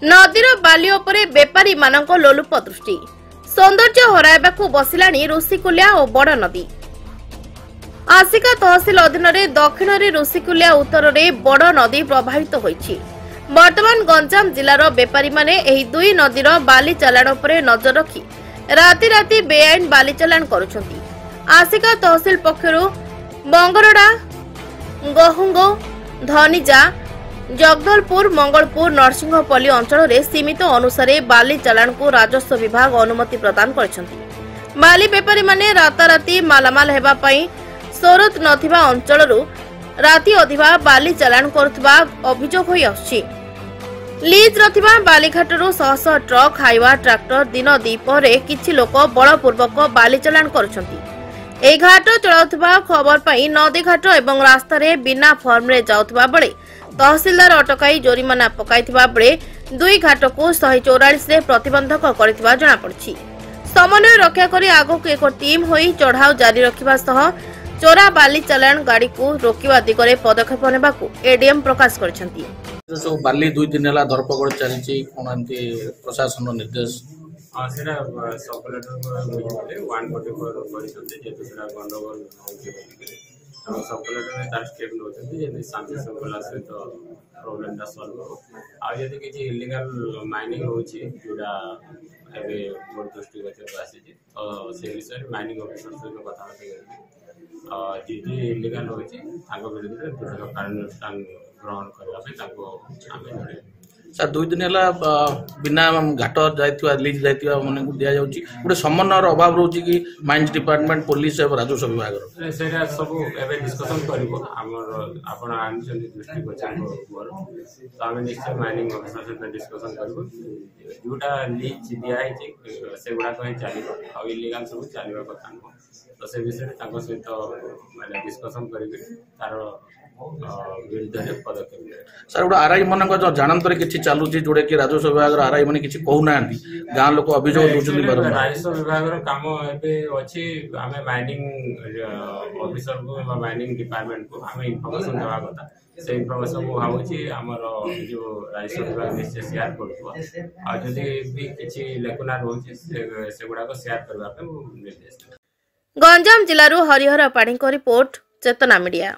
नदीर बाली उपरे बेपारी मानक लोलुप दृष्टि सौंदर्य हराइबाकू बसिलाणी ऋषिकुल्या और बड़ नदी। आसिका तहसिल अधीन दक्षिण ऋषिकुल्या उत्तर में बड़ नदी प्रभावित होइछि। वर्तमान गंजाम जिलार बेपारी माने एही दुई नदीर बाली चालाण उपरे नजर रखी राति राति बेआईन बाली चालाण करुछंती। आसिका तहसिल पक्षरु बंगरडा, गहुंगो, धनिजा, जगदलपुर, मंगलपुर, नरसिंहपल्ली अंचल में सीमित अनुसार बाली चालाण को राजस्व विभाग अनुमति प्रदान करछंती। बाली बेपारी माने राताराति मालामाल हेबा पई सोरत नथिबा अंचलरू राति अधिबा बाली चालाण करुथबा अभियोग होई आछि। लीज रथिबा बालीघाटरू शह शह ट्रक, हाइवा, ट्रैक्टर दिन दीपहरे किछि लोक बलपूर्वक बाली चालाण करुछंती। ए घाट चलाउथबा खबर पाई नदी घाट एवं रास्ता रे बिना फॉर्म रे जाउथबा बेले तहसीलदार अटकाई जोरिमाना पकाइथिबा बेले दुई घाट को 144 रे प्रतिबंधक करथिबा जणा पड़छि। समन्वय रक्षा करी आगो एक टीम होई चढ़ाव जारी रखिबा सह चोरा बाली चालाण गाड़ी को रोकिबा दिगरे पदक्षेप नेबाकू एडीएम प्रकाश करछंती। जो बाली 2 दिन हला धरपकड़ चलिछि कोन एंती प्रशासन निर्देश सेटा सब कलेक्टर को बुझिले 144 परिसंते जेतु सेटा गंडगोल होछि सब कलेक्टर ने तार स्टेप नोचंती जे शांति संकला सहित प्रॉब्लम दा सॉल्व हो आ यदि कि इलीगल माइनिंग होछि जोडा एबे मोर दृष्टि गोचर आसी तो से विषय माइनिंग ऑफिसर सहित कथा होते जी इलीगल होछि ताको विरुद्ध दृढ़ कार्यानुष्ठान ग्रहण करबा पे ताको आमे सर 2 दिन हला बिना घाट जाइतिवा लीज जाइतिवा माने को दिया जाउची गोटे समन्वयर अभाव रहउची कि माइंस डिपार्टमेंट पुलिस और राजस्व विभाग रो सेटा सब एबे डिस्कशन करबो हमर आपण आनचंदी दृष्टि गोचर को तो आमे निश्चय माइनिंग ऑफिसर से डिस्कशन करबो जोटा लीज दिया है से गुडा कहि चलिबो आ इलीगल सब चलिबा कथा न तो से विषय ताको सहित माने डिस्कशन करबे तार सर गोटे आरआई मन जानतर कि चलुची जोड़े कि राजस्व विभाग आरआई मैंने किसी कहूना गाँ लोक अभियोग राजस्व विभाग काम अच्छी आम माइनिंग ऑफिसर को माइनिंग डिपार्टमेंट को आम इनफर्मेशन देवा कथा से इनफर्मेशन को भावुची आमर जो राजस्व विभाग निश्चय शेयर करुवा भी किसी लेकुना रोचे से गुड़ाक शेयर करने निर्देश। गंजाम जिलूर हरिहर पाढ़ी रिपोर्ट चेतना मीडिया।